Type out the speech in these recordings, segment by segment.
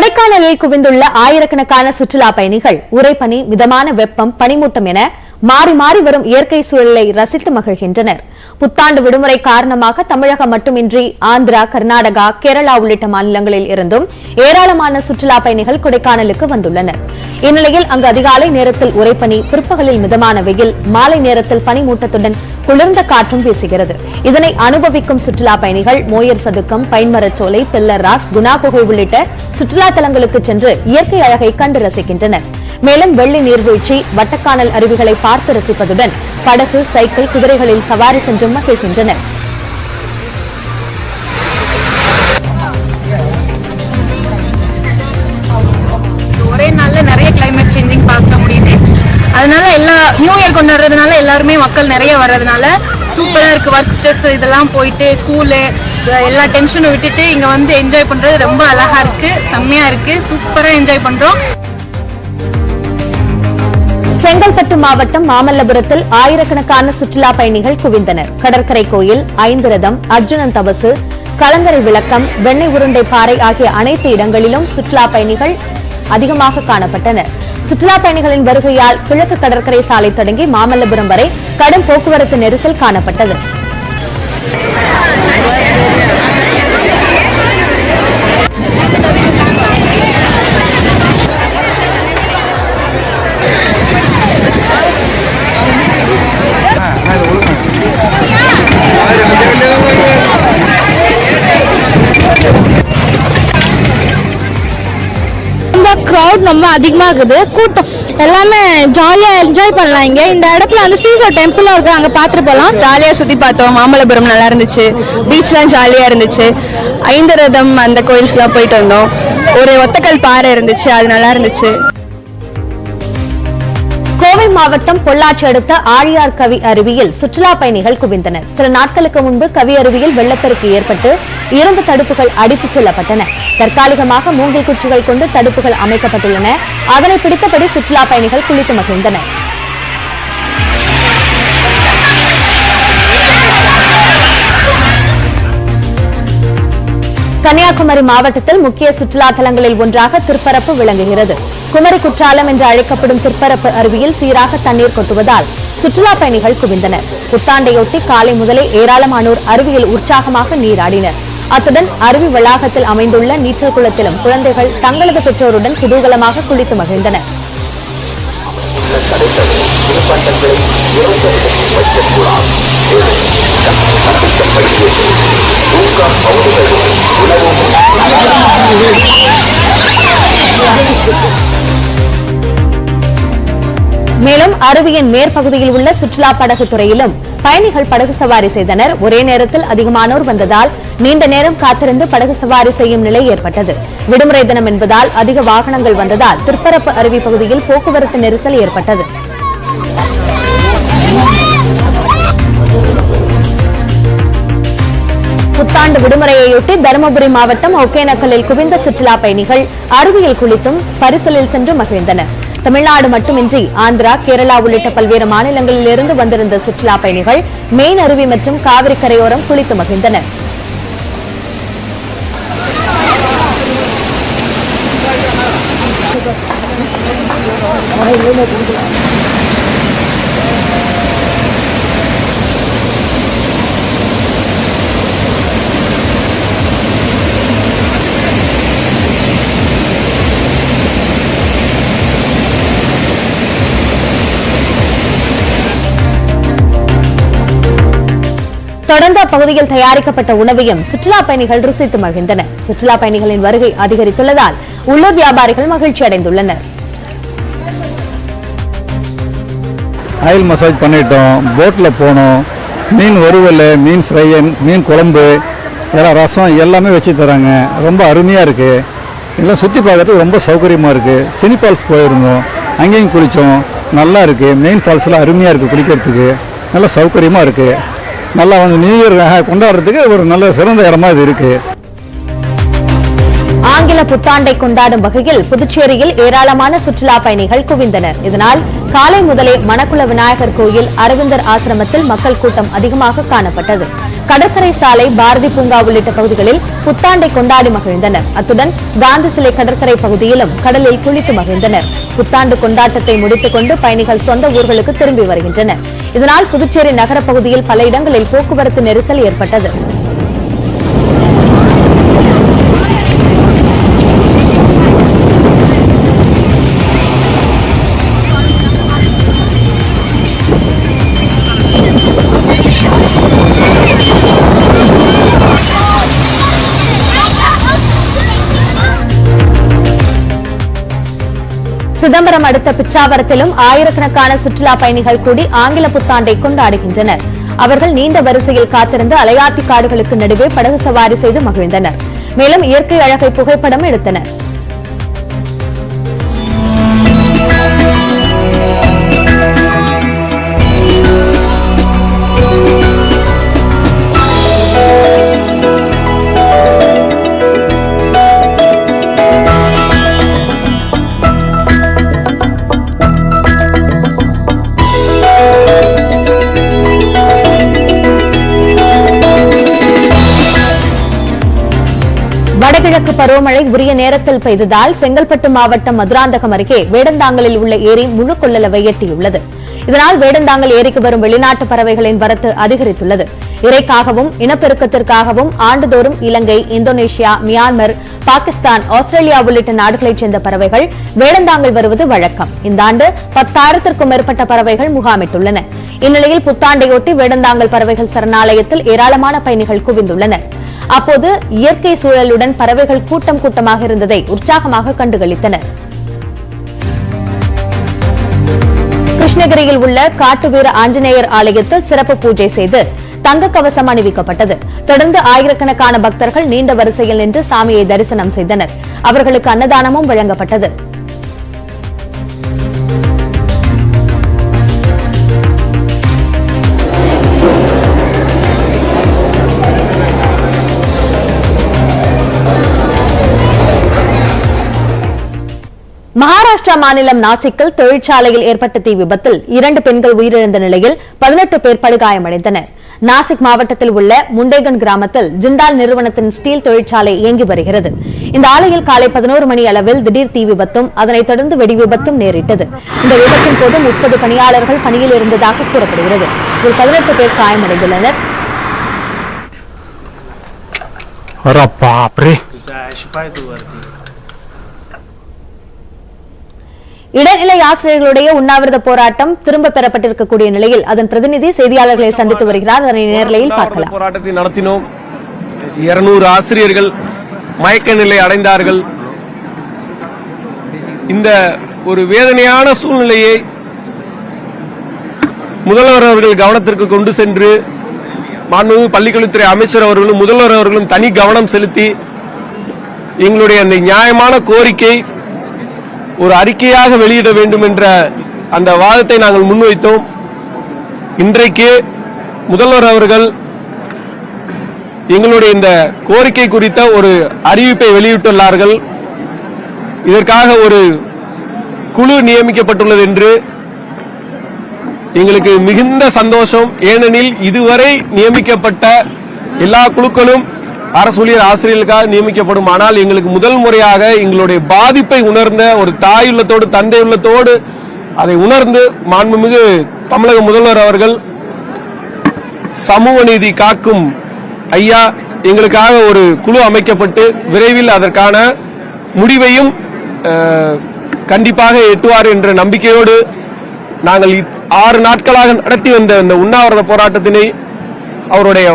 கொடைக்கானலில் குவிந்துள்ள ஆயிரக்கணக்கான சுற்றுலா பயணிகள் உறைபனி, மிதமான வெப்பம், பனிமூட்டம் என மாறி மாறி வரும் இயற்கை சூழலை ரசித்து மகிழ்கின்றனர். புத்தாண்டு விடுமுறை காரணமாக தமிழகம் மட்டுமின்றி ஆந்திரா, கர்நாடகா, கேரளா உள்ளிட்ட மாநிலங்களில் இருந்தும் ஏராளமான சுற்றுலா பயணிகள் கொடைக்கானலுக்கு வந்துள்ளனர். இந்நிலையில் அங்கு அதிகாலை நேரத்தில் உறைபனி, பிற்பகலில் மிதமான வெயில், மாலை நேரத்தில் பனிமூட்டத்துடன் குளிர்ந்த காற்றும் வீசுகிறது. இதனை அனுபவிக்கும் சுற்றுலா பயணிகள் மோயர் சதுக்கம், பைன்மரச்சோலை, பில்லர் ராக், குணா குகை உள்ளிட்ட சுற்றுலா தலங்களுக்கு சென்று இயற்கை அழகை கண்டு ரசிக்கின்றனர். மேலும் வெள்ளி நீர்வீழ்ச்சி, வட்டக்கானல் அருவிகளை பார்த்து ரசிப்பதுடன் படகு, சைக்கிள், குதிரைகளில் சவாரி சென்றும் மகிழ்கின்றனர். ஒரே நாள்ல நிறைய கிளைமேட் சேஞ்சிங் பார்க்க முடியுது. அதனால நியூ இயர் கொண்டாடுறதுனால எல்லாருமே மக்கள் நிறைய வர்றதுனால சூப்பரா இருக்கு. ஒர்க் ஸ்ட்ரெஸ் இதெல்லாம் போயிட்டு ஸ்கூலு எல்லா டென்ஷனும் விட்டுட்டு இங்க வந்து என்ஜாய் பண்றது ரொம்ப அழகா இருக்கு, செம்மையா இருக்கு, சூப்பரா என்ஜாய் பண்றோம். செங்கல்பட்டு மாவட்டம் மாமல்லபுரத்தில் ஆயிரக்கணக்கான சுற்றுலா பயணிகள் குவிந்தனர். கடற்கரை கோயில், ஐந்திரதம், அர்ஜுனன் தபசு, கலங்கரை விளக்கம், வெண்ணெய் உருண்டை பாறை ஆகிய அனைத்து இடங்களிலும் சுற்றுலா பயணிகள் அதிகமாக காணப்பட்டனர். சுற்றுலா பயணிகளின் வருகையால் கிழக்கு கடற்கரை சாலை தொடங்கி மாமல்லபுரம் வரை கடும் போக்குவரத்து நெரிசல் காணப்பட்டது. கிரௌட் ரொம்ப அதிகமா இருக்குது. கூட்டம் எல்லாமே ஜாலியா என்ஜாய் பண்ணலாம். இங்க இந்த இடத்துல வந்து சீசர் டெம்பிள் இருக்கு, அங்க பாத்துட்டு போலாம். ஜாலியா சுத்தி பார்த்தோம். மாமல்லபுரம் நல்லா இருந்துச்சு, பீச்லாம் ஜாலியா இருந்துச்சு. ஐந்தரதம் அந்த கோயில்ஸ் எல்லாம் போயிட்டு வந்தோம். ஒரு ஒத்தக்கல் பாறை இருந்துச்சு, அது நல்லா இருந்துச்சு. கோவை மாவட்டம் பொள்ளாச்சி அடுத்த ஆழியார் கவி அருவியில் சுற்றுலா பயணிகள் குவிந்தனர். சில நாட்களுக்கு முன்பு கவி அருவியில் வெள்ளப்பெருக்கு ஏற்பட்டு இரும்பு தடுப்புகள் அடித்துச் செல்லப்பட்டன. தற்காலிகமாக மூங்கில் குச்சிகள் கொண்டு தடுப்புகள் அமைக்கப்பட்டுள்ளன. அதனை பிடித்தபடி சுற்றுலா பயணிகள் குளித்து மகிழ்ந்தனர். கன்னியாகுமரி மாவட்டத்தில் முக்கிய சுற்றுலா தலங்களில் ஒன்றாக திருப்பரப்பு விளங்குகிறது. குமரி குற்றாலம் என்று அழைக்கப்படும் திருப்பரப்பு அருவியில் சீராக தண்ணீர் கொட்டுவதால் சுற்றுலா பயணிகள் குவிந்தனர். புத்தாண்டையொட்டி காலை முதலே ஏராளமானோர் அருவியில் உற்சாகமாக நீராடினர். அத்துடன் அருவி வளாகத்தில் அமைந்துள்ள நீச்சல் குளத்திலும் குழந்தைகள் தங்களது பெற்றோருடன் குதூகலமாக குளித்து மகிழ்ந்தனர். மேலும் அருவியின் மேற்பகுதியில் உள்ள சுற்றுலா படகு துறையிலும் பயணிகள் படகு சவாரி செய்தனர். ஒரே நேரத்தில் அதிகமானோர் வந்ததால் நீண்ட நேரம் காத்திருந்து படகு சவாரி செய்யும் நிலை ஏற்பட்டது. விடுமுறை தினம் என்பதால் அதிக வாகனங்கள் வந்ததால் திருப்பரப்பு அருவி பகுதியில் போக்குவரத்து நெரிசல் ஏற்பட்டது. புத்தாண்டு விடுமுறையொட்டி தருமபுரி மாவட்டம் ஒகேனக்கலில் குவிந்த சுற்றுலா பயணிகள் அருவியில் குளித்தும் பரிசலில் சென்று மகிழ்ந்தனர். தமிழ்நாடு மட்டுமின்றி ஆந்திரா, கேரளா உள்ளிட்ட பல்வேறு மாநிலங்களில் இருந்து வந்திருந்த சுற்றுலா பயணிகள் மெயின் அருவி மற்றும் காவிரி கரையோரம் குளித்து மகிழ்ந்தனர். தொடர்ந்து அப்பகுதியில் தயாரிக்கப்பட்ட உணவையும் சுற்றுலா பயணிகள் ருசித்து மகிழ்ந்தனர். சுற்றுலா பயணிகளின் வருகை அதிகரித்துள்ளதால் உள்ளூர் வியாபாரிகள் மகிழ்ச்சி அடைந்துள்ளனர். ஆயில் மசாஜ் பண்ணிட்டோம், போட்டில் போனோம், மீன் வறுவல், மீன் ஃப்ரை, மீன் குழம்பு, எல்லாம் ரசம் எல்லாமே வச்சு தராங்க. ரொம்ப அருமையாக இருக்குது. எல்லாம் சுற்றி பார்க்கறதுக்கு ரொம்ப சௌகரியமாக இருக்குது. சினி ஃபால்ஸ் போயிருந்தோம், அங்கேயும் குளித்தோம், நல்லா இருக்குது. மெயின் ஃபால்ஸ்லாம் அருமையாக இருக்குது, குளிக்கிறதுக்கு நல்லா சௌகரியமாக இருக்குது. நல்லா வந்து நியூ இயர் கொண்டாடுறதுக்கு ஒரு நல்ல சிறந்த இடமா இது இருக்கு. ஆங்கில புத்தாண்டை கொண்டாடும் வகையில் புதுச்சேரியில் ஏராளமான சுற்றுலா பயணிகள் குவிந்தனர். இதனால் காலை முதலே மணக்குள விநாயகர் கோயில், அரவிந்தர் ஆசிரமத்தில் மக்கள் கூட்டம் அதிகமாக காணப்பட்டது. கடற்கரை சாலை, பாரதி பூங்கா உள்ளிட்ட பகுதிகளில் புத்தாண்டை கொண்டாடி மகிழ்ந்தனர். அத்துடன் காந்தி சிலை கடற்கரை பகுதியிலும் கடலில் குளித்து மகிழ்ந்தனர். புத்தாண்டு கொண்டாட்டத்தை முடித்துக் கொண்டு பயணிகள் சொந்த ஊர்களுக்கு திரும்பி வருகின்றனர். இதனால் புதுச்சேரி நகரப் பகுதியில் பல இடங்களில் போக்குவரத்து நெரிசல் ஏற்பட்டது. சிதம்பரம் அடுத்த பிச்சாவரத்திலும் ஆயிரக்கணக்கான சுற்றுலா பயணிகள் கூடி ஆங்கில புத்தாண்டை கொண்டாடுகின்றனர். அவர்கள் நீண்ட வரிசையில் காத்திருந்து அலையாத்தி காடுகளுக்கு நடுவே படகு சவாரி செய்து மகிழ்ந்தனர். மேலும் இயற்கை அழகை புகைப்படம் எடுத்தனர். வடகிழக்கு பருவமழை உரிய நேரத்தில் பெய்ததால் செங்கல்பட்டு மாவட்டம் மதுராந்தகம் அருகே வேடந்தாங்கலில் உள்ள ஏரி முழு கொள்ளளவை எட்டியுள்ளது. இதனால் வேடந்தாங்கல் ஏரிக்கு வரும் வெளிநாட்டு பறவைகளின் வரத்து அதிகரித்துள்ளது. இறைக்காகவும் இனப்பெருக்கத்திற்காகவும் ஆண்டுதோறும் இலங்கை, இந்தோனேஷியா, மியான்மர், பாகிஸ்தான், ஆஸ்திரேலியா உள்ளிட்ட நாடுகளைச் சேர்ந்த பறவைகள் வேடந்தாங்கல் வருவது வழக்கம். இந்த ஆண்டு 10,000க்கும் மேற்பட்ட பறவைகள் முகாமிட்டுள்ளன. இந்நிலையில் புத்தாண்டையொட்டி வேடந்தாங்கல் பறவைகள் சரணாலயத்தில் ஏராளமான பயணிகள் குவிந்துள்ளனர். அப்போது இயற்கை சூழலுடன் பறவைகள் கூட்டம் கூட்டமாக இருந்ததை உற்சாகமாக கண்டுகளித்தனர். கிருஷ்ணகிரியில் உள்ள காட்டுவீர ஆஞ்சநேயர் ஆலயத்தில் சிறப்பு பூஜை செய்து தங்க கவசம் அணிவிக்கப்பட்டது. தொடர்ந்து ஆயிரக்கணக்கான பக்தர்கள் நீண்ட வரிசையில் நின்று சாமியை தரிசனம் செய்தனர். அவர்களுக்கு அன்னதானமும் வழங்கப்பட்டது. மகாராஷ்டிரா மாநிலம் நாசிக்கில் தொழிற்சாலையில் ஏற்பட்ட தீ விபத்தில் 2 பெண்கள் உயிரிழந்த நிலையில் 18 பேர் படுகாயமடைந்தனர். நாசிக் மாவட்டத்தில் உள்ள முண்டேகன் கிராமத்தில் ஜிண்டால் நிறுவனத்தின் ஸ்டீல் தொழிற்சாலை இயங்கி வருகிறது. இந்த ஆலையில் காலை 11 மணி அளவில் திடீர் தீ விபத்தும் அதனைத் தொடர்ந்து வெடி விபத்தும் நேரிட்டது. இந்த விபத்தின் போது 30 பணியாளர்கள் பணியில் இருந்ததாக கூறப்படுகிறது. இதில் 18 பேர் காயமடைந்துள்ளனர். இடைநிலை ஆசிரியர்களுடைய உண்ணாவிரத போராட்டம் திரும்ப பெறப்பட்டிருக்கக்கூடிய நிலையில் அதன் பிரதிநிதி செய்தியாளர்களை சந்தித்து வருகிறார். அதனை நேரலையில் பார்க்கலாம். போராட்டத்தை நடத்தினோம். 200 ஆசிரியர்கள் மயக்க நிலை அடைந்தார்கள். இந்த ஒரு வேதனையான சூழ்நிலையை முதல்வர் அவர்கள் கவனத்திற்கு கொண்டு சென்று மாண்புமிகு பள்ளிக்கல்வித்துறை அமைச்சர் அவர்களும் முதல்வர் அவர்களும் தனி கவனம் செலுத்தி எங்களுடைய அந்த நியாயமான கோரிக்கை ஒரு அறிக்கையாக வெளியிட வேண்டும் என்ற அந்த வாதத்தை நாங்கள் முன்வைத்தோம். இன்றைக்கு முதல்வர் அவர்கள் எங்களுடைய இந்த கோரிக்கை குறித்த ஒரு அறிவிப்பை வெளியிட்டுள்ளார்கள். இதற்காக ஒரு குழு நியமிக்கப்பட்டுள்ளது என்று எங்களுக்கு மிகுந்த சந்தோஷம். ஏனெனில் இதுவரை நியமிக்கப்பட்ட எல்லா குழுக்களும் அரசு ஊழியர் ஆசிரியர்களுக்காக நியமிக்கப்படும். ஆனால் எங்களுக்கு முதல் முறையாக எங்களுடைய பாதிப்பை உணர்ந்த ஒரு தாயுள்ளத்தோடு தந்தை உள்ளத்தோடு அதை உணர்ந்து மாண்புமிகு தமிழக முதல்வர் அவர்கள் சமூக நீதி காக்கும் ஐயா எங்களுக்காக ஒரு குழு அமைக்கப்பட்டு விரைவில் அதற்கான முடிவையும் கண்டிப்பாக எட்டுவார் என்ற நம்பிக்கையோடு நாங்கள் 6 நாட்களாக நடத்தி வந்த இந்த உண்ணாவிரத போராட்டத்தினை அவருடைய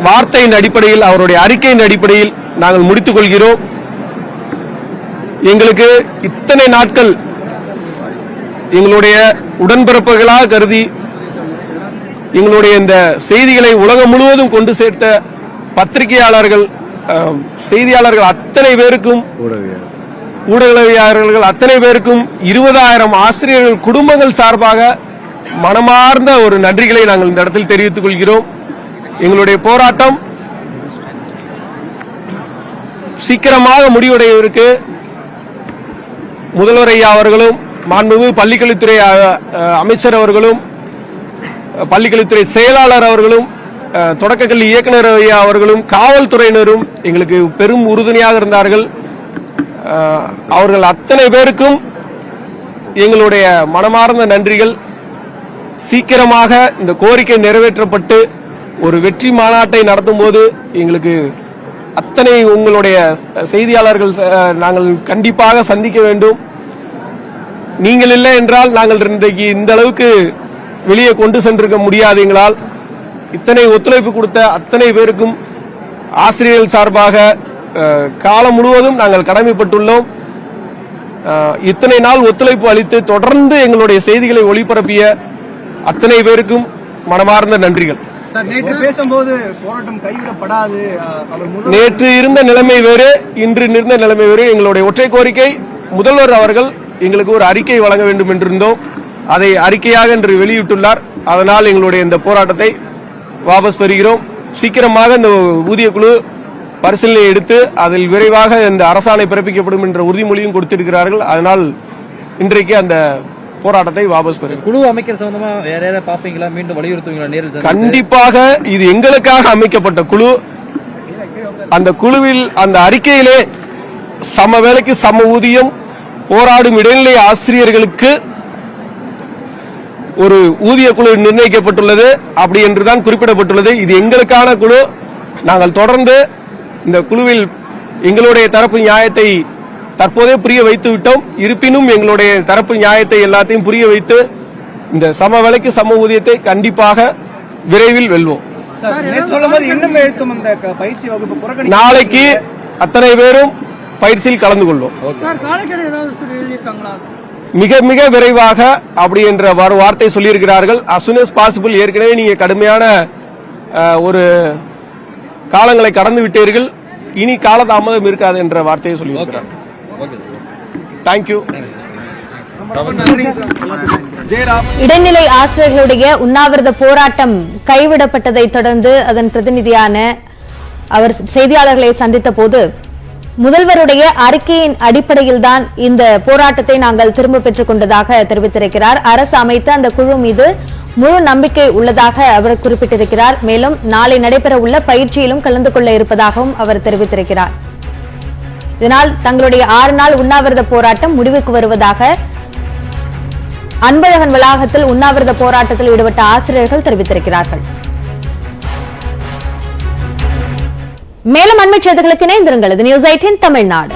வார்த்தையின் அடிப்படையில் அவருடைய அறிக்கையின் அடிப்படையில் நாங்கள் முடித்துக் கொள்கிறோம். எங்களுக்கு இத்தனை நாட்கள் எங்களுடைய உடன்பிறப்புகளாக கருதி எங்களுடைய இந்த செய்திகளை உலகம் முழுவதும் கொண்டு சேர்த்த பத்திரிகையாளர்கள், செய்தியாளர்கள் அத்தனை பேருக்கும், ஊடகவியலாளர்கள் அத்தனை பேருக்கும் 20,000 ஆசிரியர்கள் குடும்பங்கள் சார்பாக மனமார்ந்த ஒரு நன்றிகளை நாங்கள் இந்த இடத்தில் தெரிவித்துக் கொள்கிறோம். எங்களுடைய போராட்டம் சீக்கிரமாக முடிவடைவதற்கு முதல்வர் ஐயா அவர்களும் மாண்புமிகு பள்ளிக்கல்வித்துறை அமைச்சர் அவர்களும் பள்ளிக்கல்வித்துறை செயலாளர் அவர்களும் தொடக்கக்கல்வி இயக்குனர் ஐயா அவர்களும் காவல்துறையினரும் எங்களுக்கு பெரும் உறுதுணையாக இருந்தார்கள். அவர்கள் அத்தனை பேருக்கும் எங்களுடைய மனமார்ந்த நன்றிகள். சீக்கிரமாக இந்த கோரிக்கை நிறைவேற்றப்பட்டு ஒரு வெற்றி மாநாட்டை நடத்தும் போது எங்களுக்கு அத்தனை உங்களுடைய செய்தியாளர்கள் நாங்கள் கண்டிப்பாக சந்திக்க வேண்டும். நீங்கள் இல்லை என்றால் நாங்கள் இன்றைக்கு இந்த அளவுக்கு வெளியே கொண்டு சென்றிருக்க முடியாது. எங்களால் இத்தனை ஒத்துழைப்பு கொடுத்த அத்தனை பேருக்கும் ஆசிரியர்கள் சார்பாக காலம் முழுவதும் நாங்கள் கடமைப்பட்டுள்ளோம். இத்தனை நாள் ஒத்துழைப்பு அளித்து தொடர்ந்து எங்களுடைய செய்திகளை ஒளிபரப்பிய அத்தனை பேருக்கும் மனமார்ந்த நன்றிகள். நேற்று பேசும்போது போராட்டம் கைவிடப்படாது. நேற்று இருந்த நிலைமை வேறு, இன்று இருந்த நிலைமை வேறு. எங்களுடைய ஒற்றை கோரிக்கை, முதல்வர் அவர்கள் எங்களுக்கு ஒரு அறிக்கை வழங்க வேண்டும் என்றிருந்தோம். அதை அறிக்கையாக இன்று வெளியிட்டுள்ளார். அதனால் எங்களுடைய இந்த போராட்டத்தை வாபஸ் பெறுகிறோம். சீக்கிரமாக இந்த ஊதிய குழு பரிசீலனை எடுத்து அதில் விரைவாக இந்த அரசாணை பிறப்பிக்கப்படும் என்ற உறுதிமொழியும் கொடுத்திருக்கிறார்கள். அதனால் இன்றைக்கு அந்த போராட்டத்தை வாபஸ் பெறும். குழு அமைக்கிற சம்பந்தமா வேற ஏதாவது பாப்பீங்களா? மீண்டும் வலியுறுத்துவீங்களா? நேரில் கண்டிப்பாக இது எங்களுக்காக அமைக்கப்பட்ட குழு. அந்த குழுவில் அந்த அறிக்கையிலே சம வேலைக்கு சம ஊதியம், போராடும் இடைநிலை ஆசிரியர்களுக்கு ஒரு ஊதிய குழு நிர்ணயிக்கப்பட்டுள்ளது. அப்படி என்றுதான் குறிப்பிடப்பட்டுள்ளது. இது எங்களுக்கான குழு. நாங்கள் தொடர்ந்து இந்த குழுவில் எங்களுடைய தரப்பு நியாயத்தை தற்போதே புரிய வைத்து விட்டோம். இருப்பினும் எங்களுடைய தரப்பு நியாயத்தை எல்லாத்தையும் புரிய வைத்து இந்த சம வேலைக்கு சம ஊதியத்தை கண்டிப்பாக விரைவில் வெல்வோம். நாளைக்கு அத்தனை பேரும் பயிற்சியில் கலந்து கொள்வோம். மிக மிக விரைவாக அப்படி என்ற வார்த்தை சொல்லியிருக்கிறார்கள். as soon as possible. ஏற்கனவே நீங்க கடுமையான ஒரு காலங்களை கடந்து விட்டீர்கள், இனி காலதாமதம் இருக்காது என்ற வார்த்தையை சொல்லியிருக்கிறார்கள். தேங்க்யூ. இடைநிலை ஆசிரியர்களுடைய உண்ணாவிரத போராட்டம் கைவிடப்பட்டதை தொடர்ந்து அதன் பிரதிநிதியான அவர் செய்தியாளர்களை சந்தித்த போது, முதல்வருடைய அறிக்கையின் அடிப்படையில் தான் இந்த போராட்டத்தை நாங்கள் திரும்ப பெற்றுக் கொண்டதாக தெரிவித்திருக்கிறார். அரசு அமைத்த அந்த குழு மீது முழு நம்பிக்கை உள்ளதாக அவர் குறிப்பிட்டிருக்கிறார். மேலும் நாளை நடைபெற உள்ள பயிற்சியிலும் கலந்து கொள்ள இருப்பதாகவும் அவர் தெரிவித்திருக்கிறார். இதனால் தங்களுடைய 6 நாள் உண்ணாவிரத போராட்டம் முடிவுக்கு வருவதாக அன்பழகன் வளாகத்தில் உண்ணாவிரத போராட்டத்தில் ஈடுபட்ட ஆசிரியர்கள் தெரிவித்திருக்கிறார்கள். மேலும் அண்மைச் செய்திகளுக்கு இணைந்திருங்கள். இது நியூஸ் 18 தமிழ்நாடு.